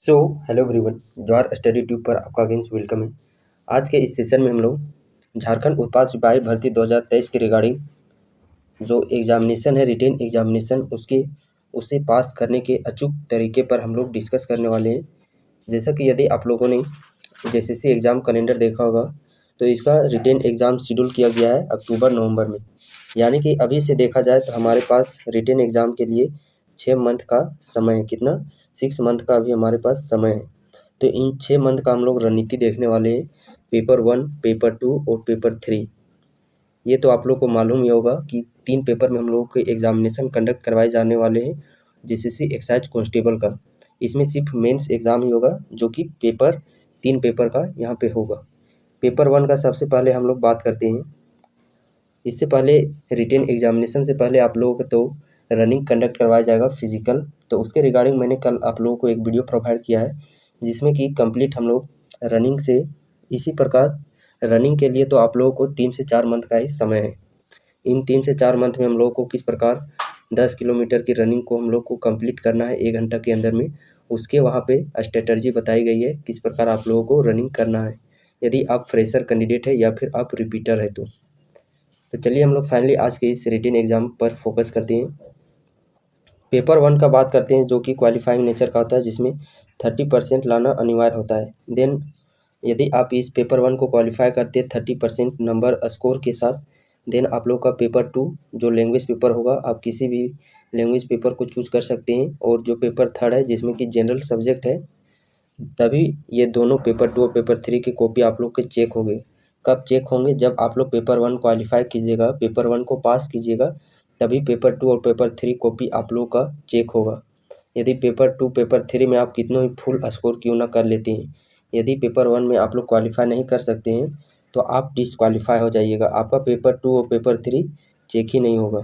So hello everyone, Jawahar study tube पर आपका again welcome है। आज के इस सेशन में हम लोग झारखंड उत्पाद सिपाही भर्ती 2023 के रिगार्डिंग जो एग्जामिनेशन है, रिटेन एग्जामिनेशन, उसे पास करने के अचूक तरीके पर हम लोग डिस्कस करने वाले हैं। जैसा कि यदि आप लोगों ने जेसीसी एग्ज़ाम कैलेंडर देखा होगा तो इसका रिटेन एग्ज़ाम शेड्यूल किया गया है अक्टूबर-नवंबर में। यानी कि अभी से देखा जाए तो हमारे पास रिटेन एग्ज़ाम के लिए 6 मंथ का समय है। कितना? 6 मंथ का अभी हमारे पास समय है। तो इन 6 मंथ का हम लोग रणनीति देखने वाले हैं, पेपर 1, पेपर 2 और पेपर 3। ये तो आप लोग को मालूम ही होगा कि 3 पेपर में हम लोगों के एग्जामिनेशन कंडक्ट करवाए जाने वाले हैं जेसीसी एक्साइज कांस्टेबल का। इसमें सिर्फ मेंस एग्ज़ाम ही होगा जो कि 3 पेपर का यहाँ पे होगा। पेपर 1 का सबसे पहले हम लोग बात करते हैं। इससे पहले रिटेन एग्जामिनेशन से पहले आप लोगों को तो रनिंग कंडक्ट करवाया जाएगा फिजिकल। तो उसके रिगार्डिंग मैंने कल आप लोगों को एक वीडियो प्रोवाइड किया है जिसमें कि कंप्लीट हम लोग रनिंग से इसी प्रकार रनिंग के लिए तो आप लोगों को 3 से 4 मंथ का ही समय है। इन 3 से 4 मंथ में हम लोगों को किस प्रकार 10 किलोमीटर की रनिंग को हम लोग को कंप्लीट करना है 1 घंटा के अंदर में। उसके वहाँ पे स्ट्रेटजी बताई गई है किस प्रकार आप लोगों को रनिंग करना है, यदि आप फ्रेशर कैंडिडेट है या फिर आप रिपीटर है तो चलिए हम लोग फाइनली आज के इस रिटेन एग्ज़ाम पर फोकस करते हैं। पेपर 1 का बात करते हैं जो कि क्वालिफाइंग नेचर का होता है, जिसमें 30% लाना अनिवार्य होता है। देन यदि आप इस पेपर 1 को क्वालिफाई करते हैं 30% नंबर स्कोर के साथ, देन आप लोग का पेपर 2 जो लैंग्वेज पेपर होगा, आप किसी भी लैंग्वेज पेपर को चूज कर सकते हैं। और जो पेपर 3 है जिसमें कि जनरल सब्जेक्ट है, तभी ये दोनों पेपर 2 और पेपर 3 की कॉपी आप लोग के चेक होंगे। कब चेक होंगे? जब आप लोग पेपर 1 क्वालिफाई कीजिएगा, पेपर 1 को पास कीजिएगा, तभी पेपर 2 और पेपर 3 कॉपी आप लोग का चेक होगा। यदि पेपर 2 पेपर 3 में आप कितना ही फुल स्कोर क्यों ना कर लेते हैं, यदि पेपर 1 में आप लोग क्वालिफाई नहीं कर सकते हैं तो आप डिसक्वालीफाई हो जाइएगा। आपका पेपर 2 और पेपर 3 चेक ही नहीं होगा।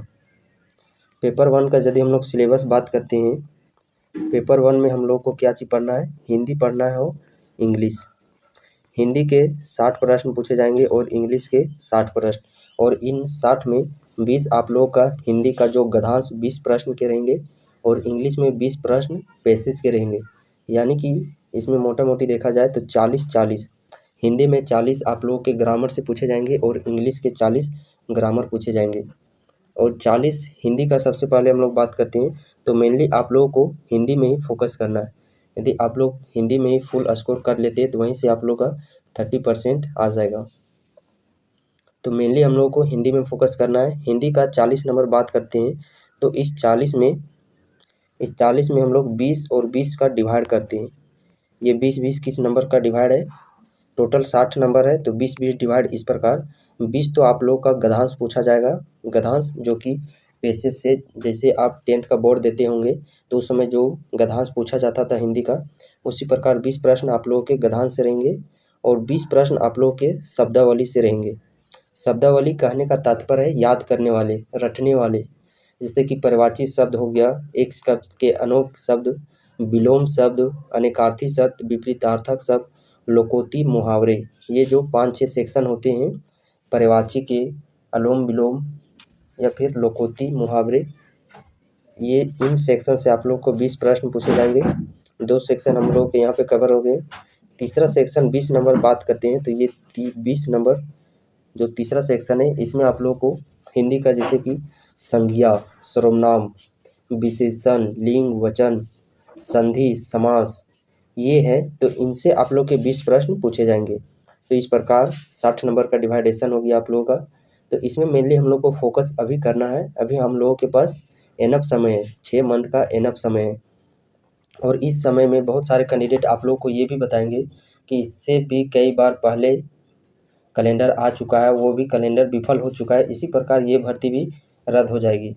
पेपर 1 का यदि हम लोग सिलेबस बात करते हैं, पेपर 1 में हम लोग को क्या चीज़ पढ़ना है? हिंदी पढ़ना है और इंग्लिश। हिंदी के 60 प्रश्न पूछे जाएंगे और इंग्लिश के 60 प्रश्न। और इन 60 में 20 आप लोगों का हिंदी का जो गद्यांश 20 प्रश्न के रहेंगे और इंग्लिश में 20 प्रश्न पैसेज के रहेंगे। यानी कि इसमें मोटा मोटी देखा जाए तो 40-40। हिंदी में 40 आप लोगों के ग्रामर से पूछे जाएंगे और इंग्लिश के 40 ग्रामर पूछे जाएंगे। और 40 हिंदी का सबसे पहले हम लोग बात करते हैं तो मेनली आप लोगों को हिंदी में ही फोकस करना है। यदि आप लोग हिंदी में ही फुल स्कोर कर लेते हैं तो वहीं से आप लोग का 30% आ जाएगा। तो मेनली हम लोगों को हिंदी में फोकस करना है। हिंदी का 40 नंबर बात करते हैं तो इस 40 में हम लोग 20 और 20 का डिवाइड करते हैं। ये 20-20 किस नंबर का डिवाइड है? टोटल 60 नंबर है तो 20-20 डिवाइड इस प्रकार। 20 तो आप लोग का गद्यांश पूछा जाएगा, गद्यांश जो कि पेसेज से, जैसे आप 10th का बोर्ड देते होंगे तो उस समय जो गद्यांश पूछा जाता था हिंदी का, उसी प्रकार 20 प्रश्न आप लोगों के गद्यांश से रहेंगे और 20 प्रश्न आप लोगों के शब्दावली से रहेंगे। शब्दावली कहने का तात्पर्य है याद करने वाले, रटने वाले। जैसे कि परिवाची शब्द हो गया, एक शब्द के अनेक शब्द, विलोम शब्द, अनेकार्थी शब्द, विपरीतार्थक शब्द, लोकोक्ति, मुहावरे। ये जो 5-6 सेक्शन होते हैं पर्यायवाची के, अनुलोम विलोम या फिर लोकोक्ति, मुहावरे, ये इन सेक्शन से आप लोग को 20 प्रश्न पूछे जाएंगे। 2 सेक्शन हम लोग के यहाँ पे कवर हो गए। तीसरा सेक्शन 20 नंबर बात करते हैं तो ये 20 नंबर जो तीसरा सेक्शन है, इसमें आप लोग को हिंदी का जैसे कि संज्ञा, सर्वनाम, विशेषण, लिंग, वचन, संधि, समास, ये है तो इनसे आप लोग के 20 प्रश्न पूछे जाएंगे। तो इस प्रकार 60 नंबर का डिवाइडेशन हो गया आप लोगों का। तो इसमें मेनली हम लोग को फोकस अभी करना है। अभी हम लोगों के पास एनफ समय है, 6 मंथ का एनफ समय है। और इस समय में बहुत सारे कैंडिडेट आप लोग को ये भी बताएंगे कि इससे भी कई बार पहले कैलेंडर आ चुका है, वो भी कैलेंडर विफल हो चुका है। इसी प्रकार ये भर्ती भी रद्द हो जाएगी।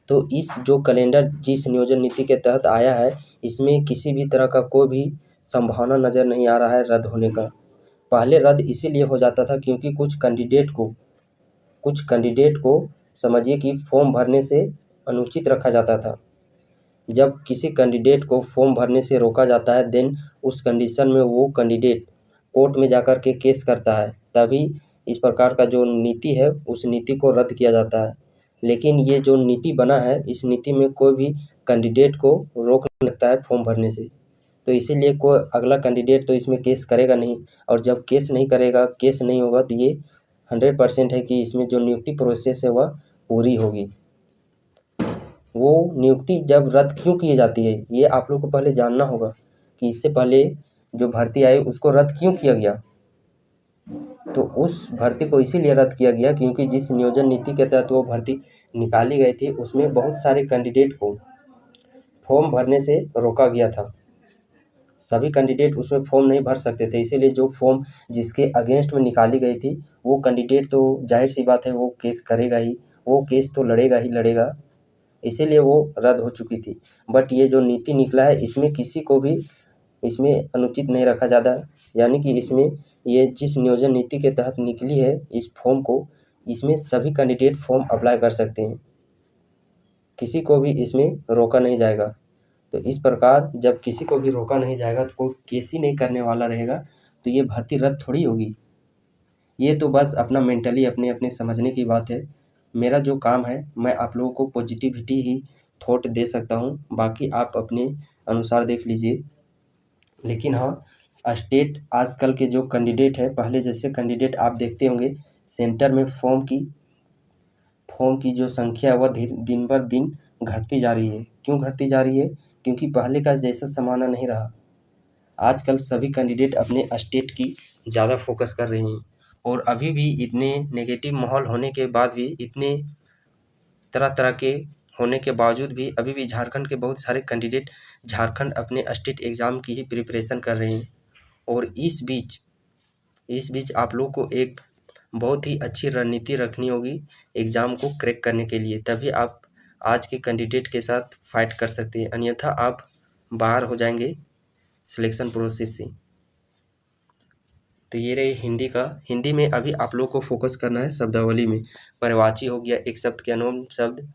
तो इस जो कैलेंडर जिस नियोजन नीति के तहत आया है, इसमें किसी भी तरह का कोई भी संभावना नज़र नहीं आ रहा है रद्द होने का। पहले रद्द इसीलिए हो जाता था क्योंकि कुछ कैंडिडेट को समझिए कि फॉर्म भरने से अनुचित रखा जाता था। जब किसी कैंडिडेट को फॉर्म भरने से रोका जाता है, देन उस कंडीशन में वो कैंडिडेट कोर्ट में जाकर के केस करता है, तभी इस प्रकार का जो नीति है उस नीति को रद्द किया जाता है। लेकिन ये जो नीति बना है, इस नीति में कोई भी कैंडिडेट को रोक नहीं लगता है फॉर्म भरने से। तो इसीलिए कोई अगला कैंडिडेट तो इसमें केस करेगा नहीं, और जब केस नहीं करेगा, केस नहीं होगा, तो ये 100% है कि इसमें जो नियुक्ति प्रोसेस है वह पूरी होगी। वो नियुक्ति जब रद्द क्यों की जाती है, ये आप लोग को पहले जानना होगा कि इससे पहले जो भर्ती आई उसको रद्द क्यों किया गया। तो उस भर्ती को इसीलिए रद्द किया गया क्योंकि जिस नियोजन नीति के तहत वो भर्ती निकाली गई थी उसमें बहुत सारे कैंडिडेट को फॉर्म भरने से रोका गया था। सभी कैंडिडेट उसमें फॉर्म नहीं भर सकते थे, इसीलिए जो फॉर्म जिसके अगेंस्ट में निकाली गई थी वो कैंडिडेट तो जाहिर सी बात है वो केस करेगा ही, वो केस तो लड़ेगा ही लड़ेगा, इसीलिए वो रद्द हो चुकी थी। बट ये जो नीति निकला है इसमें किसी को भी इसमें अनुचित नहीं रखा ज़्यादा, यानी कि इसमें ये जिस नियोजन नीति के तहत निकली है इस फॉर्म को, इसमें सभी कैंडिडेट फॉर्म अप्लाई कर सकते हैं, किसी को भी इसमें रोका नहीं जाएगा। तो इस प्रकार जब किसी को भी रोका नहीं जाएगा तो कोई केस ही नहीं करने वाला रहेगा तो ये भर्ती रद्द थोड़ी होगी। ये तो बस अपना मेंटली अपने अपने समझने की बात है। मेरा जो काम है मैं आप लोगों को पॉजिटिविटी ही थॉट दे सकता हूँ, बाकी आप अपने अनुसार देख लीजिए। लेकिन हाँ, स्टेट आजकल के जो कैंडिडेट है, पहले जैसे कैंडिडेट आप देखते होंगे सेंटर में फॉर्म की जो संख्या है वह दिन बर दिन घटती जा रही है। क्यों घटती जा रही है? क्योंकि पहले का जैसा ज़माना नहीं रहा। आजकल सभी कैंडिडेट अपने स्टेट की ज़्यादा फोकस कर रहे हैं, और अभी भी इतने नेगेटिव माहौल होने के बाद भी, इतने तरह तरह के होने के बावजूद भी अभी भी झारखंड के बहुत सारे कैंडिडेट झारखंड अपने स्टेट एग्ज़ाम की ही प्रिपरेशन कर रहे हैं। और इस बीच आप लोग को एक बहुत ही अच्छी रणनीति रखनी होगी एग्ज़ाम को क्रैक करने के लिए, तभी आप आज के कैंडिडेट के साथ फाइट कर सकते हैं, अन्यथा आप बाहर हो जाएंगे सिलेक्शन प्रोसेस से। तो ये रही हिंदी में अभी आप लोग को फोकस करना है शब्दावली में। पर्यायवाची हो गया, एक शब्द के अनोन शब्द,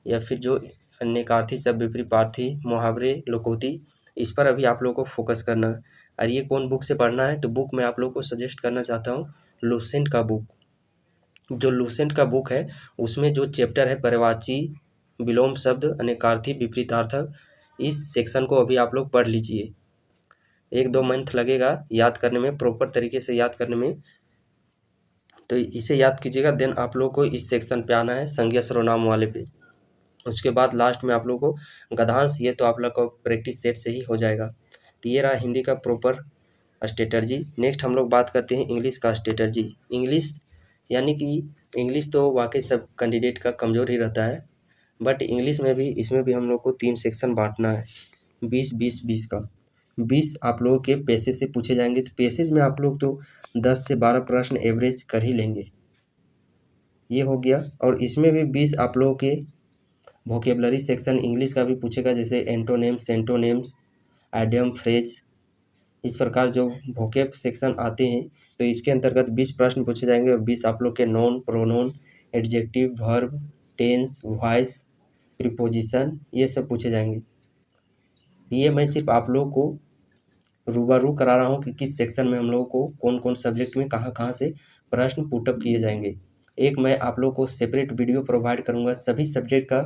या फिर जो अन्यकार्थी शब्द, विपरीतपार्थी, मुहावरे, लोकोक्ति, इस पर अभी आप लोग को फोकस करना है। और ये कौन बुक से पढ़ना है, तो बुक मैं आप लोग को सजेस्ट करना चाहता हूँ लुसेंट का बुक। जो लुसेंट का बुक है उसमें जो चैप्टर है पर्यायवाची, विलोम शब्द, अनेकार्थी, विपरीतार्थक, इस सेक्शन को अभी आप लोग पढ़ लीजिए। 1-2 मंथ लगेगा याद करने में, प्रॉपर तरीके से याद करने में। तो इसे याद कीजिएगा, देन आप लोग को इस सेक्शन पे आना है संज्ञा सर्वनाम वाले पे। उसके बाद लास्ट में आप लोग को गद्यांश, ये तो आप लोग को प्रैक्टिस सेट से ही हो जाएगा। तो ये रहा हिंदी का प्रॉपर स्ट्रेटर्जी। नेक्स्ट हम लोग बात करते हैं इंग्लिश का स्ट्रेटर्जी। इंग्लिश यानी कि इंग्लिश तो वाकई सब कैंडिडेट का कमज़ोर ही रहता है, बट इंग्लिश में भी इसमें भी हम लोग को 3 सेक्शन बांटना है, 20-20-20 का। 20 आप लोगों के पेसेज से पूछे जाएंगे, तो पेसेज में आप लोग तो 10 से 12 प्रश्न एवरेज कर ही लेंगे, ये हो गया। और इसमें भी 20 आप लोगों के वोकेबलरी सेक्शन इंग्लिश का भी पूछेगा, जैसे एंटोनेम्स, सेंटोनेम्स, आइडियम, फ्रेज, इस प्रकार जो वोकेब सेक्शन आते हैं तो इसके अंतर्गत 20 प्रश्न पूछे जाएंगे। और 20 आप लोग के noun, pronoun, adjective, verb, tense, voice, preposition, ये सब पूछे जाएंगे। ये मैं सिर्फ आप लोग को रूबरू करा रहा हूँ कि किस सेक्शन में हम लोगों को कौन कौन सब्जेक्ट में कहाँ कहाँ से प्रश्न पुटअप किए जाएंगे। एक मैं आप लोग को सेपरेट वीडियो प्रोवाइड करूँगा सभी सब्जेक्ट का,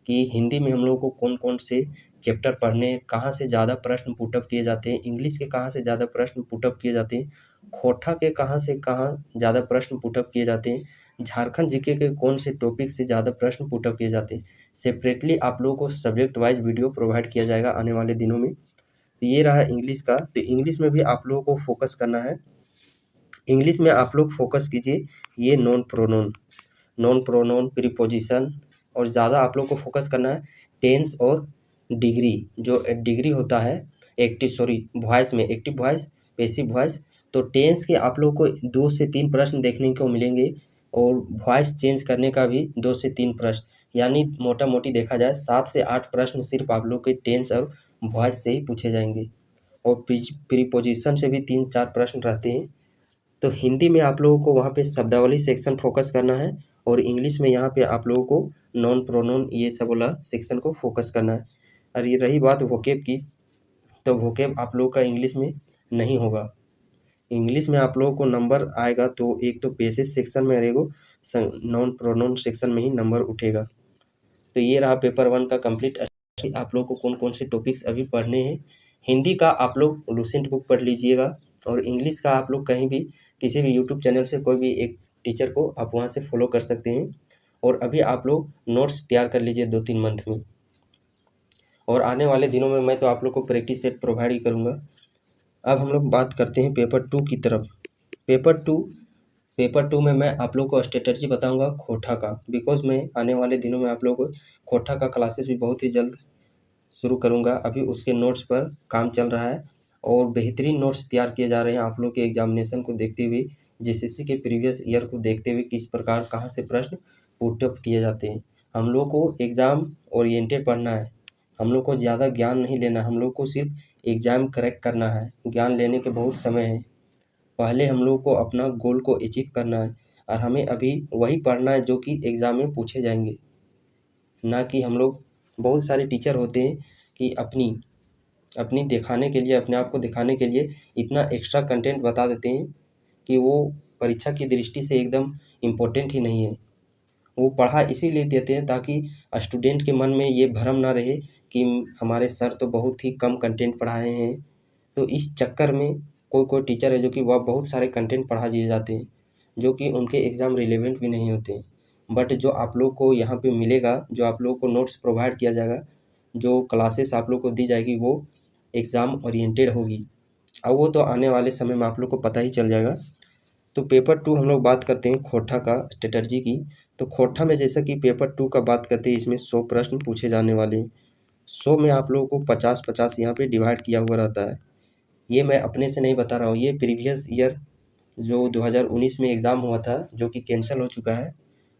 कि हिंदी में हम लोग को कौन कौन से चैप्टर पढ़ने, कहाँ से ज़्यादा प्रश्न पुटअप किए जाते हैं, इंग्लिश के कहाँ से ज़्यादा प्रश्न पुटअप किए जाते हैं, खोटा के कहाँ से कहाँ ज़्यादा प्रश्न पुटअप किए जाते हैं, झारखंड जीके के कौन से टॉपिक से ज़्यादा प्रश्न पुटअप किए जाते हैं। सेपरेटली आप लोगों को सब्जेक्ट वाइज वीडियो प्रोवाइड किया जाएगा आने वाले दिनों में। तो ये रहा इंग्लिश का। तो इंग्लिश में भी आप लोगों को फोकस करना है। इंग्लिश में आप लोग फोकस कीजिए ये नॉन प्रोनोन, प्रीपोजिशन, और ज़्यादा आप लोग को फोकस करना है टेंस और डिग्री। जो डिग्री होता है वॉइस में एक्टिव वॉइस, पैसिव वॉइस, तो टेंस के आप लोग को 2 से 3 प्रश्न देखने को मिलेंगे, और वॉइस चेंज करने का भी 2 से 3 प्रश्न, यानी मोटा मोटी देखा जाए 7 से 8 प्रश्न सिर्फ आप लोग के टेंस और वॉइस से ही पूछे जाएंगे। और प्रीपोजिशन से भी 3-4 प्रश्न रहते हैं। तो हिंदी में आप लोगों को वहाँ पे शब्दावली सेक्शन फोकस करना है, और इंग्लिश में यहाँ पे आप लोगों को नॉन प्रोनोन ये सब वाला सेक्शन को फोकस करना है। और ये रही बात वोकेब की, तो वोकेब आप लोगों का इंग्लिश में नहीं होगा। इंग्लिश में आप लोगों को नंबर आएगा तो एक तो पेसेज सेक्शन में रहेगा, नॉन प्रोनोन सेक्शन में ही नंबर उठेगा। तो ये रहा पेपर 1 का कंप्लीट। आप लोगों को कौन कौन से टॉपिक्स अभी पढ़ने हैं हिंदी का आप लोग लुसेंट बुक पढ़ लीजिएगा और इंग्लिश का आप लोग कहीं भी किसी भी यूट्यूब चैनल से कोई भी एक टीचर को आप वहाँ से फॉलो कर सकते हैं। और अभी आप लोग नोट्स तैयार कर लीजिए 2-3 मंथ में, और आने वाले दिनों में मैं तो आप लोग को प्रैक्टिस सेट प्रोवाइड ही करूँगा। अब हम लोग बात करते हैं पेपर 2 की तरफ। पेपर 2 में मैं आप लोग को स्ट्रेटजी बताऊंगा खोटा का, बिकॉज मैं आने वाले दिनों में आप लोगों को खोटा का क्लासेस भी बहुत ही जल्द शुरू करूंगा। अभी उसके नोट्स पर काम चल रहा है और बेहतरीन नोट्स तैयार किए जा रहे हैं आप लोग के एग्जामिनेशन को देखते हुए, जीसीसी के प्रीवियस ईयर को देखते हुए किस प्रकार कहाँ से प्रश्न पुट अप किए जाते हैं। हम लोग को एग्ज़ाम ओरिएंटेड पढ़ना है, हम लोग को ज़्यादा ज्ञान नहीं लेना, हम लोग को सिर्फ एग्ज़ाम करेक्ट करना है। ज्ञान लेने के बहुत समय है, पहले हम लोग को अपना गोल को अचीव करना है और हमें अभी वही पढ़ना है जो कि एग्ज़ाम में पूछे जाएंगे। ना कि हम लोग, बहुत सारे टीचर होते हैं कि अपनी दिखाने के लिए, अपने आप को दिखाने के लिए इतना एक्स्ट्रा कंटेंट बता देते हैं कि वो परीक्षा की दृष्टि से एकदम इम्पोर्टेंट ही नहीं है। वो पढ़ा इसीलिए देते हैं ताकि स्टूडेंट के मन में ये भ्रम ना रहे कि हमारे सर तो बहुत ही कम कंटेंट पढ़ाए हैं। तो इस चक्कर में कोई टीचर है जो कि वह बहुत सारे कंटेंट पढ़ा दिए जाते हैं जो कि उनके एग्ज़ाम रिलेवेंट भी नहीं होते हैं। बट जो आप लोग को यहाँ पे मिलेगा, जो आप लोग को नोट्स प्रोवाइड किया जाएगा, जो क्लासेस आप लोग को दी जाएगी, वो एग्ज़ाम ओरिएंटेड होगी। अब वो तो आने वाले समय में आप लोग को पता ही चल जाएगा। तो पेपर 2 हम लोग बात करते हैं खोटा का स्ट्रेटजी की। तो खोटा में जैसा कि पेपर 2 का बात करते हैं, इसमें 100 प्रश्न पूछे जाने वाले हैं। 100 में आप लोगों को 50-50 यहाँ पे डिवाइड किया हुआ रहता है। ये मैं अपने से नहीं बता रहा हूँ, ये प्रीवियस ईयर जो 2019 में एग्ज़ाम हुआ था जो कि कैंसिल हो चुका है,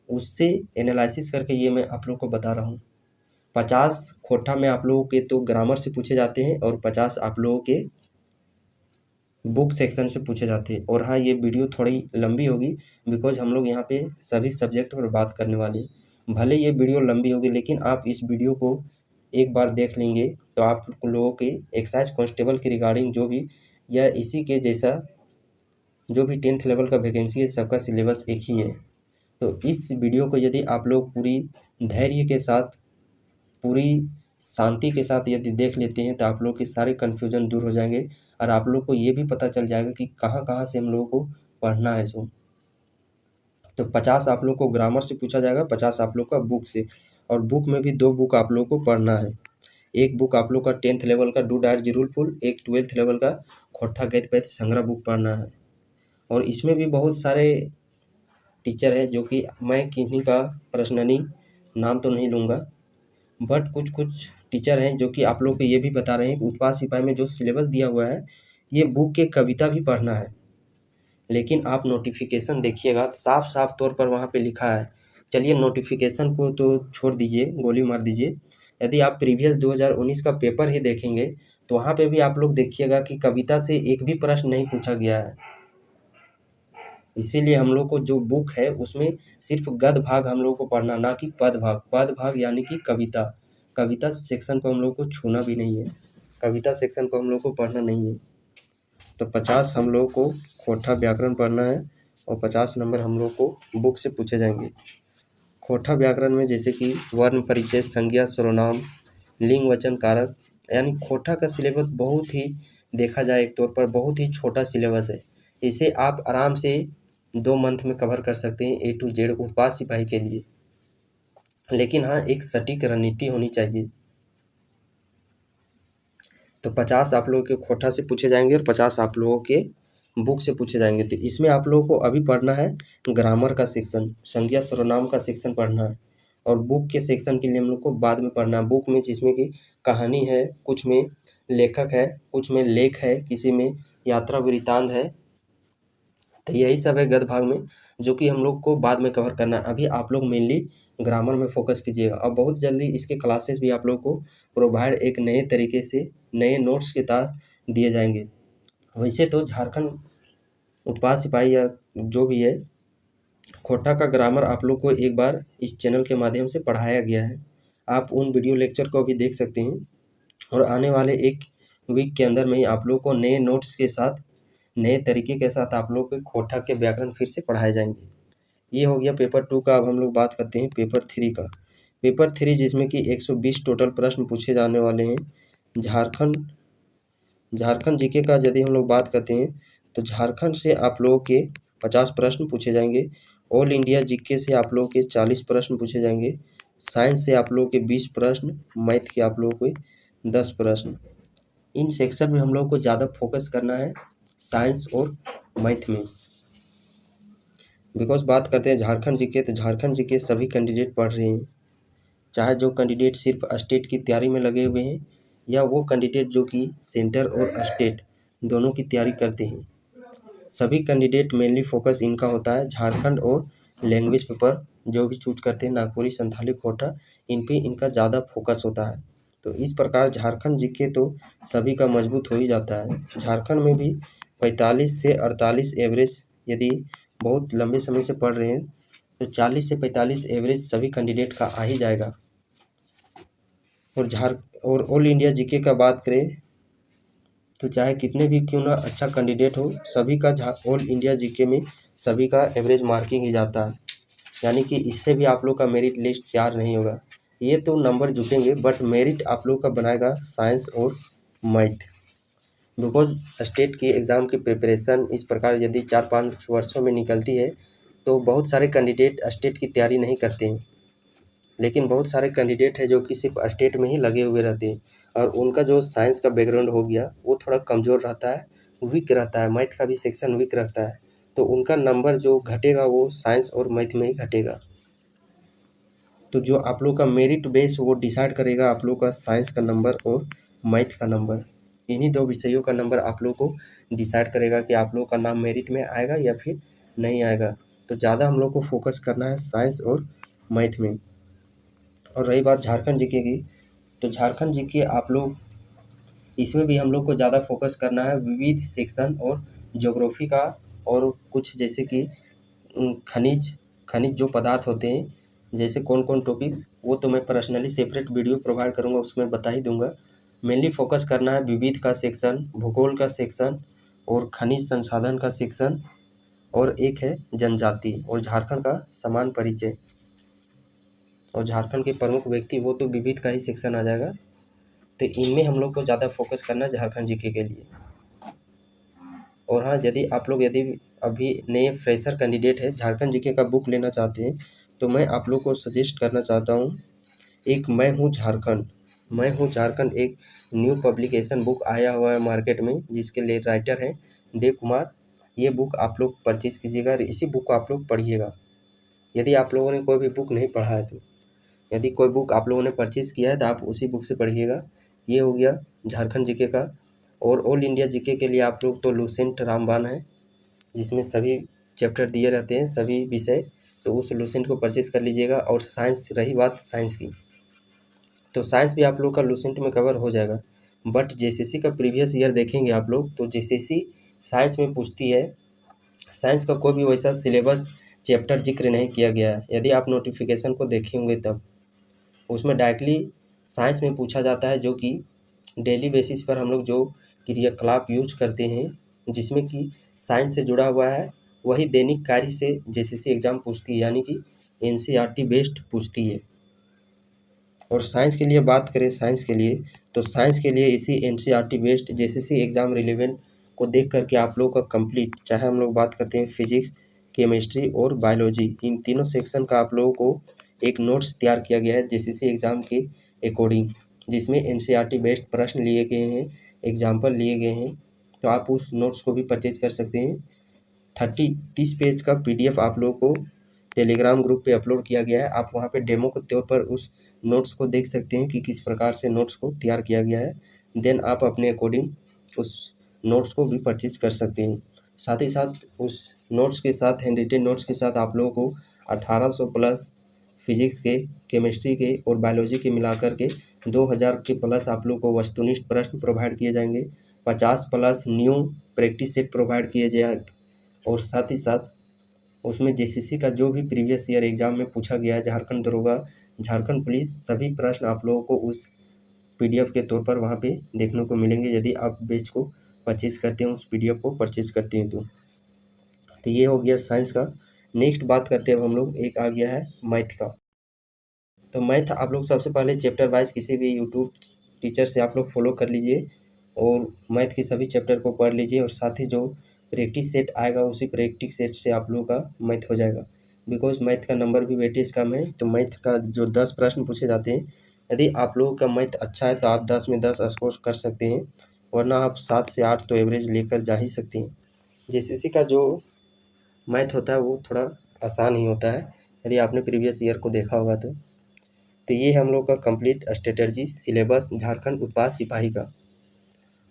उससे एनालिसिस करके ये मैं आप लोग को बता रहा हूँ। 50 खोटा में आप लोगों के तो ग्रामर से पूछे जाते हैं और 50 आप लोगों के बुक सेक्शन से पूछे जाते हैं। और हाँ, ये वीडियो थोड़ी लंबी होगी बिकॉज हम लोग यहाँ पे सभी सब्जेक्ट पर बात करने वाले हैं। भले ये वीडियो लंबी होगी लेकिन आप इस वीडियो को एक बार देख लेंगे तो आप लोगों के एक्साइज कांस्टेबल के रिगार्डिंग जो भी या इसी के जैसा जो भी 10th लेवल का वैकेंसी है, सबका सिलेबस एक ही है। तो इस वीडियो को यदि आप लोग पूरी धैर्य के साथ, पूरी शांति के साथ यदि देख लेते हैं तो आप लोग के सारे कन्फ्यूजन दूर हो जाएंगे और आप लोग को ये भी पता चल जाएगा कि कहाँ कहाँ से हम लोगों को पढ़ना है। तो 50 आप लोग को ग्रामर से पूछा जाएगा, 50 आप लोग का बुक से। और बुक में भी 2 बुक आप लोग को पढ़ना है। एक बुक आप लोग का 10th लेवल का डू डायर जी रूल फुल, एक 12th लेवल का खोटा गद्य पद्य संग्रह बुक पढ़ना है। और इसमें भी बहुत सारे टीचर हैं जो कि मैं किन्हीं का पर्सनली नाम तो नहीं लूँगा, बट कुछ टीचर हैं जो कि आप लोग को ये भी बता रहे हैं कि उत्पाद सिपाही में जो सिलेबस दिया हुआ है, ये बुक के कविता भी पढ़ना है। लेकिन आप नोटिफिकेशन देखिएगा, साफ साफ तौर पर वहाँ पे लिखा है। चलिए नोटिफिकेशन को तो छोड़ दीजिए, गोली मार दीजिए। यदि आप प्रीवियस 2019 का पेपर ही देखेंगे तो वहाँ पे भी आप लोग देखिएगा कि कविता से एक भी प्रश्न नहीं पूछा गया है। इसीलिए हम लोग को जो बुक है उसमें सिर्फ गद्य भाग हम लोग को पढ़ना, ना कि पद भाग। पद भाग यानी कि कविता, कविता सेक्शन को हम लोग को छूना भी नहीं है, कविता सेक्शन को हम लोग को पढ़ना नहीं है। तो 50 हम लोग को खोटा व्याकरण पढ़ना है और 50 नंबर हम लोग को बुक से पूछे जाएंगे। खोटा व्याकरण में जैसे कि वर्ण परिचय, संज्ञा, सर्वनाम, लिंग, वचन, कारक, यानी खोटा का सिलेबस बहुत ही, देखा जाए एक तौर पर बहुत ही छोटा सिलेबस है। इसे आप आराम से 2 मंथ में कवर कर सकते हैं A to Z उत्पाद सिपाही के लिए। लेकिन हाँ, एक सटीक रणनीति होनी चाहिए। तो 50 आप लोगों के खोटा से पूछे जाएंगे और 50 आप लोगों के बुक से पूछे जाएंगे। तो इसमें आप लोगों को अभी पढ़ना है ग्रामर का सेक्शन, संज्ञा सर्वनाम का सेक्शन पढ़ना है। और बुक के सेक्शन के लिए हम लोग को बाद में पढ़ना है। बुक में जिसमें कि कहानी है, कुछ में लेखक है, कुछ में लेख है, किसी में यात्रा वृत्तांत है। तो यही सब है गद्य भाग में जो कि हम लोग को बाद में कवर करना है। अभी आप लोग मेनली ग्रामर में फोकस कीजिएगा और बहुत जल्दी इसके क्लासेस भी आप लोग को प्रोवाइड एक नए तरीके से नए नोट्स के साथ दिए जाएंगे। वैसे तो झारखंड उत्पाद सिपाही या जो भी है, खोटा का ग्रामर आप लोग को एक बार इस चैनल के माध्यम से पढ़ाया गया है। आप उन वीडियो लेक्चर को भी देख सकते हैं और आने वाले 1 वीक के अंदर में ही आप लोग को नए नोट्स के साथ, नए तरीके के साथ आप लोग को खोटा के व्याकरण फिर से पढ़ाए जाएंगे। ये हो गया पेपर 2 का। अब हम लोग बात करते हैं पेपर 3 का। पेपर 3 जिसमें कि 120 टोटल प्रश्न पूछे जाने वाले हैं। झारखंड झारखंड जीके का यदि हम लोग बात करते हैं तो झारखंड से आप लोगों के 50 प्रश्न पूछे जाएंगे। ऑल इंडिया जीके से आप लोगों के 40 प्रश्न पूछे जाएंगे। साइंस से आप लोगों के 20 प्रश्न, मैथ के आप लोगों को 10 प्रश्न। इन सेक्शन में हम लोग को ज़्यादा फोकस करना है साइंस और मैथ में। बिकॉज बात करते हैं झारखंड जीके, तो झारखंड जीके सभी कैंडिडेट पढ़ रहे हैं, चाहे जो कैंडिडेट सिर्फ स्टेट की तैयारी में लगे हुए हैं या वो कैंडिडेट जो कि सेंटर और स्टेट दोनों की तैयारी करते हैं। सभी कैंडिडेट मेनली फोकस इनका होता है झारखंड और लैंग्वेज पेपर जो भी चूज करते हैं, नागपुरी, संथाली, खोटा, इन पे इनका ज़्यादा फोकस होता है। तो इस प्रकार झारखंड जीके तो सभी का मजबूत हो ही जाता है। झारखंड में भी 45 से 48 एवरेज, यदि बहुत लंबे समय से पढ़ रहे हैं तो 40 से 45 एवरेज सभी कैंडिडेट का आ ही जाएगा। और ऑल इंडिया जीके का बात करें तो चाहे कितने भी क्यों ना अच्छा कैंडिडेट हो, सभी का ऑल इंडिया जीके में सभी का एवरेज मार्किंग ही जाता है। यानी कि इससे भी आप लोग का मेरिट लिस्ट तैयार नहीं होगा। ये तो नंबर जुटेंगे बट मेरिट आप लोग का बनाएगा साइंस और मैथ। बिकॉज स्टेट की एग्ज़ाम की प्रिपरेशन इस प्रकार यदि 4-5 वर्षों में निकलती है तो बहुत सारे कैंडिडेट स्टेट की तैयारी नहीं करते हैं, लेकिन बहुत सारे कैंडिडेट हैं जो कि सिर्फ स्टेट में ही लगे हुए रहते हैं और उनका जो साइंस का बैकग्राउंड हो गया वो थोड़ा कमज़ोर रहता है, वीक रहता है, मैथ का भी सेक्शन वीक रहता है, तो उनका नंबर जो घटेगा वो साइंस और मैथ में ही घटेगा। तो जो आप लोग का मेरिट बेस वो डिसाइड करेगा आप लोग का साइंस का नंबर और मैथ का नंबर। इन्हीं दो विषयों का नंबर आप लोग को डिसाइड करेगा कि आप लोग का नाम मेरिट में आएगा या फिर नहीं आएगा। तो ज़्यादा हम लोग को फोकस करना है साइंस और मैथ में। और रही बात झारखंड जीके की, तो झारखंड जीके आप लोग इसमें भी हम लोग को ज़्यादा फोकस करना है विविध सेक्शन और ज्योग्राफी का, और कुछ जैसे कि खनिज खनिज जो पदार्थ होते हैं, जैसे कौन कौन टॉपिक्स, वो तो मैं पर्सनली सेपरेट वीडियो प्रोवाइड करूँगा, उसमें बता ही दूंगा। मेनली फोकस करना है विविध का सेक्शन, भूगोल का सेक्शन और खनिज संसाधन का सेक्शन, और एक है जनजाति और झारखंड का समान परिचय और झारखंड के प्रमुख व्यक्ति, वो तो विविध का ही सेक्शन आ जाएगा। तो इनमें हम लोग को ज़्यादा फोकस करना है झारखंड जीके के लिए। और हाँ, यदि आप लोग यदि अभी नए फ्रेशर कैंडिडेट है झारखंड जीके का बुक लेना चाहते हैं तो मैं आप लोग को सजेस्ट करना चाहता हूँ एक मैं हूँ झारखंड एक न्यू पब्लिकेशन बुक आया हुआ है मार्केट में, जिसके लिए राइटर हैं देव कुमार। ये बुक आप लोग परचेज़ कीजिएगा और इसी बुक को आप लोग पढ़िएगा। यदि आप लोगों ने कोई भी बुक नहीं पढ़ा है तो, यदि कोई बुक आप लोगों ने परचेज़ किया है तो आप उसी बुक से पढ़िएगा। ये हो गया झारखंड जीके का। और ऑल इंडिया जीके के लिए आप लोग तो लूसेंट रामबाण है, जिसमें सभी चैप्टर दिए रहते हैं, सभी विषय, तो उस लूसेंट को परचेज़ कर लीजिएगा। और साइंस, रही बात साइंस की, तो साइंस भी आप लोग का लूसेंट में कवर हो जाएगा। बट जेसीसी का प्रीवियस ईयर देखेंगे आप लोग तो जेसीसी साइंस में पूछती है, साइंस का कोई भी वैसा सिलेबस चैप्टर जिक्र नहीं किया गया है। यदि आप नोटिफिकेशन को देखेंगे तब उसमें डायरेक्टली साइंस में पूछा जाता है, जो कि डेली बेसिस पर हम लोग जो क्रियाकलाप यूज करते हैं जिसमें कि साइंस से जुड़ा हुआ है, वही दैनिक कार्य से जेसीसी एग्ज़ाम पूछती है, यानी कि एनसीईआरटी बेस्ड पूछती है। और साइंस के लिए बात करें, साइंस के लिए तो साइंस के लिए इसी NCERT based JCC exam relevant को देख करके आप लोग का कंप्लीट, चाहे हम लोग बात करते हैं फिजिक्स, केमिस्ट्री और बायोलॉजी, इन तीनों सेक्शन का आप लोगों को एक नोट्स तैयार किया गया है जेसीसी एग्ज़ाम के अकॉर्डिंग, जिसमें एनसीईआरटी बेस्ड प्रश्न लिए गए हैं, एग्जाम्पल लिए गए हैं। तो आप उस नोट्स को भी परचेज कर सकते हैं। 30 पेज का पीडीएफ आप लोगों को टेलीग्राम ग्रुप पे अपलोड किया गया है। आप वहाँ पे डेमो के तौर पर उस नोट्स को देख सकते हैं कि किस प्रकार से नोट्स को तैयार किया गया है। देन आप अपने अकॉर्डिंग उस नोट्स को भी परचेज कर सकते हैं। साथ ही साथ उस नोट्स के साथ, हैंड रिटेन नोट्स के साथ आप लोगों को 1800 प्लस फिजिक्स के, केमिस्ट्री के और बायोलॉजी के मिलाकर के 2000 के प्लस आप लोग को वस्तुनिष्ठ प्रश्न प्रोवाइड किए जाएंगे। 50 plus new practice set provide किए जाए, और साथ ही साथ उसमें जेसीसी का जो भी प्रीवियस ईयर एग्ज़ाम में पूछा गया है, झारखंड दरोगा, झारखंड पुलिस, सभी प्रश्न आप लोगों को उस पीडीएफ के तौर पर वहाँ पे देखने को मिलेंगे, यदि आप बैच को परचेज करते हैं, उस पीडीएफ को परचेज करते हैं तो ये हो गया साइंस का। नेक्स्ट बात करते हैं अब हम लोग, एक आ गया है मैथ का। तो मैथ आप लोग सबसे पहले चैप्टर वाइज किसी भी यूट्यूब टीचर से आप लोग फॉलो कर लीजिए। और मैथ के सभी चैप्टर को पढ़ लीजिए और साथ ही जो प्रैक्टिस सेट आएगा उसी प्रैक्टिस सेट से आप लोगों का मैथ हो जाएगा। बिकॉज मैथ का नंबर भी वेटेज कम है, तो मैथ का जो 10 प्रश्न पूछे जाते हैं, यदि आप लोगों का मैथ अच्छा है तो आप 10 में 10 स्कोर कर सकते हैं, वरना आप 7 से 8 तो एवरेज लेकर जा ही सकते हैं। जेसीसी का जो मैथ होता है वो थोड़ा आसान ही होता है, यदि आपने प्रीवियस ईयर को देखा होगा तो ये हम लोग का कंप्लीट स्ट्रेटजी सिलेबस झारखंड उत्पाद सिपाही का।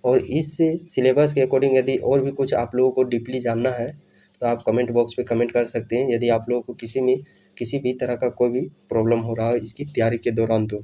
और इस सिलेबस के अकॉर्डिंग यदि और भी कुछ आप लोगों को डीपली जानना है तो आप कमेंट बॉक्स पे कमेंट कर सकते हैं, यदि आप लोगों को किसी भी तरह का कोई भी प्रॉब्लम हो रहा हो इसकी तैयारी के दौरान तो।